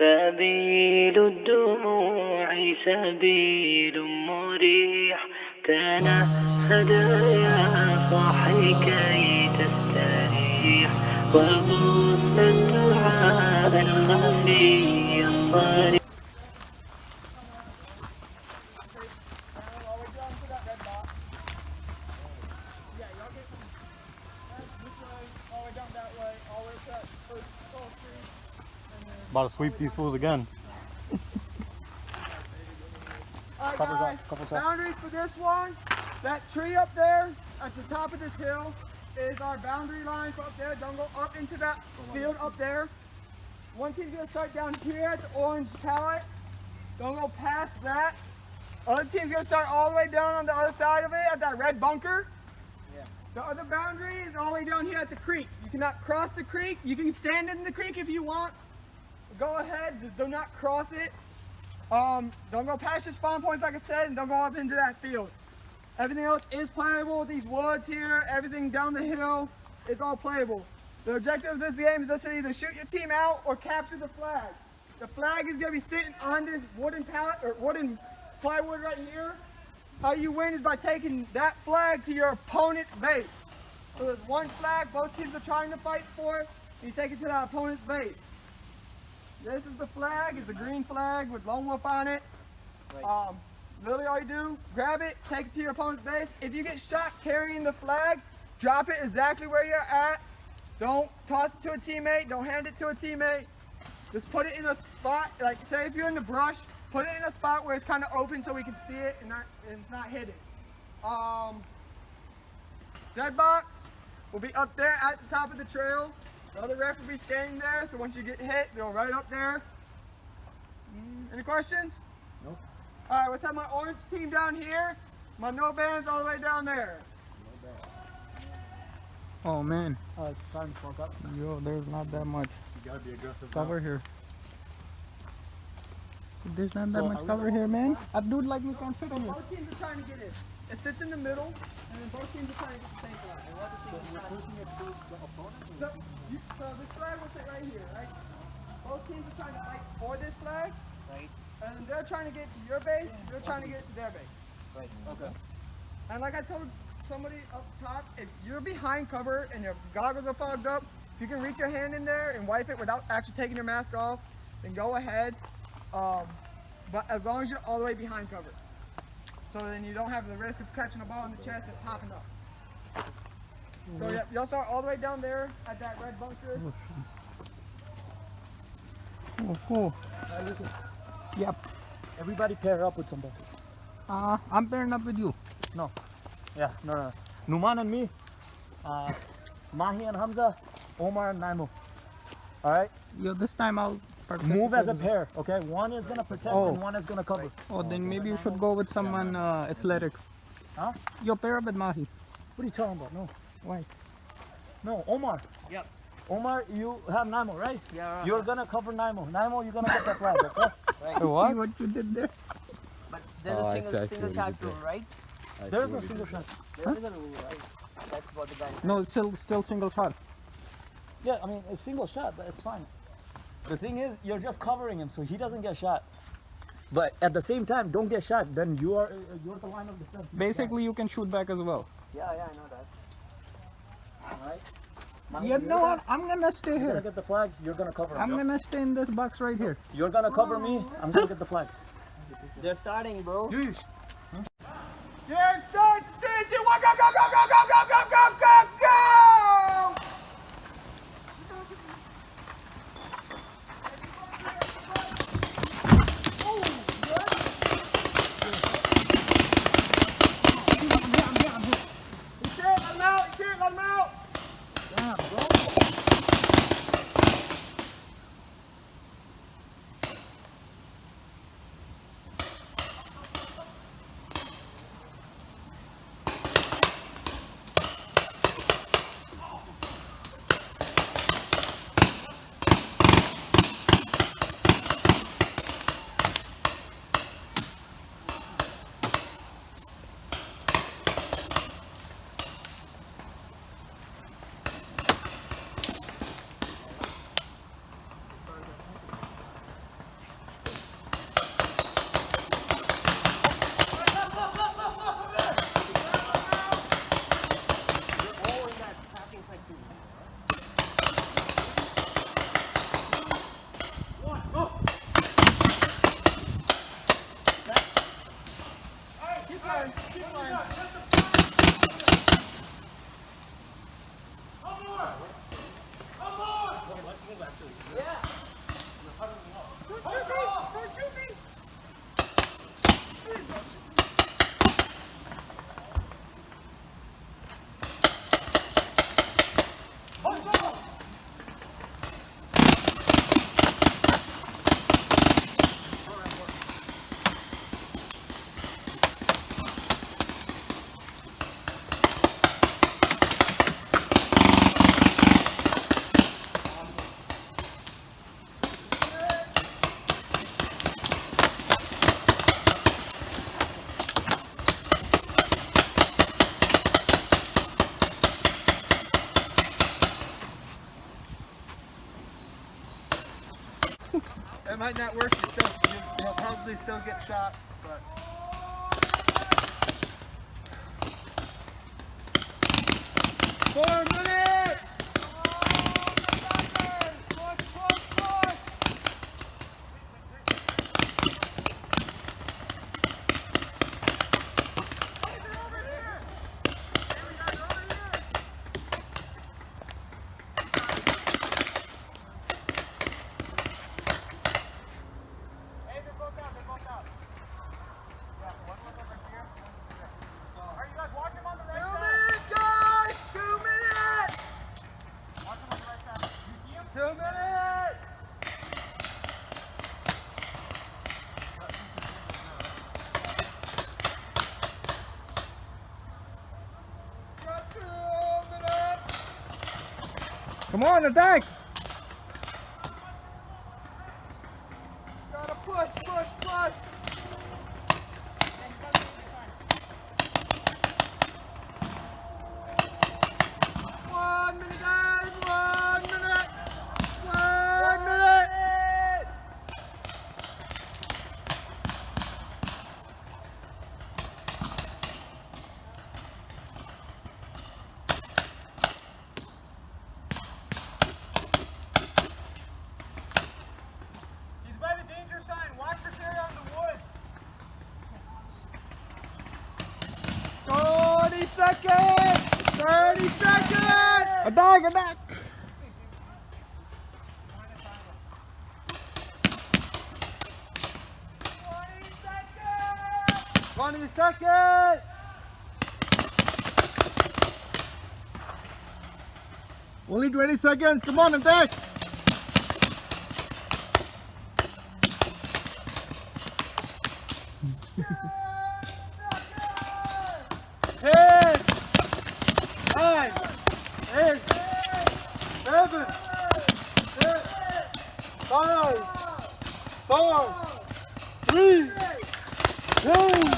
سبيل الدموع سبيل مريح تنهد يا صاحي كي تستريح وبث الدعاء الخفي الصريح. About to sweep these fools again. Alright guys, boundaries for this one. That tree up there at the top of this hill is our boundary line for up there. Don't go up into that field up there. One team's gonna start down here at the orange pallet. Don't go past that. Other team's gonna start all the way down on the other side of it at that red bunker. Yeah. The other boundary is all the way down here at the creek. You cannot cross the creek. You can stand in the creek if you want. Go ahead, just do not cross it. Don't go past your spawn points like I said, and don't go up into that field. Everything else is playable with these woods here, everything down the hill, it's all playable. The objective of this game is just to either shoot your team out or capture the flag. The flag is going to be sitting on this wooden pallet or wooden plywood right here. How you win is by taking that flag to your opponent's base. So there's one flag, both teams are trying to fight for it, and you take it to that opponent's base. This is the flag, it's a green flag with lone wolf on it. Right. Literally all you do, grab it, take it to your opponent's base. If you get shot carrying the flag, drop it exactly where you're at. Don't toss it to a teammate, don't hand it to a teammate. Just put it in a spot, like say if you're in the brush, put it in a spot where it's kind of open so we can see it and it's not hidden. Dead box will be up there at the top of the trail. The other ref will be standing there, so once you get hit, they'll right up there. Any questions? Nope. Alright, let's have my orange team down here. My no bands all the way down there. No bad. Oh man. Oh, it's starting to fuck up. Yo, there's not that much You gotta be aggressive. cover now. here. There's not that much cover here, man. A dude like me can't fit in here. Both teams are trying to get in. It sits in the middle, and then both teams are trying to get the same flag. So this flag will sit right here, right? Both teams are trying to fight for this flag. Right. And they're trying to get to your base, you're trying to get to their base. Right. Okay. And like I told somebody up top, if you're behind cover and your goggles are fogged up, if you can reach your hand in there and wipe it without actually taking your mask off, then go ahead. But as long as you're all the way behind cover. So then you don't have the risk of catching a ball in the chest and popping up. So yeah, y'all start all the way down there at that red bunker. Oh, cool. Yep. Everybody pair up with somebody. I'm pairing up with you. No. Yeah, no. Numan and me. Mahi and Hamza. Omar and Naimo. Alright? Yo, this time I'll participate. Move as a pair, okay? One is gonna protect and one is gonna cover. Oh, then maybe you should go with someone athletic. Huh? Yo, pair up with Mahi. What are you talking about? No. Why? No, Omar. Yep. Omar, you have Naimo, right? Yeah, right. You're gonna cover Naimo. Naimo, you're gonna get that flag, okay? Right. See what you did there? But there's a single shot rule, right? There's no single shot. There is a rule, right? That's what the guy said. No, it's still single shot. Yeah, I mean, it's single shot, but it's fine. The thing is, you're just covering him so he doesn't get shot. But at the same time, don't get shot. Then you're the line of defense. Basically, you can shoot back as well. Yeah, I know that. Alright? You know what? I'm gonna stay You're gonna here. get the flag, you're gonna cover him. I'm gonna stay in this box right here. You're gonna cover me, I'm gonna get the flag. They're starting, bro. Yeah, start, 3, 2, 1, go, go, go, go, go, go, go, go, go, go! Let him out! Damn, bro. It might not work. You'll probably still get shot, but. 4 minutes! Push! Come on, attack! Gotta push! 1 minute, guys! 1 minute! 1 minute! He's by the danger sign. Watch for Sherry on the woods. 30 seconds! 30 seconds! Attack! 20 seconds! Only 20 seconds. Come on, attack! Ten, 9, 8, 7, 6, 5, 4, 3, 2,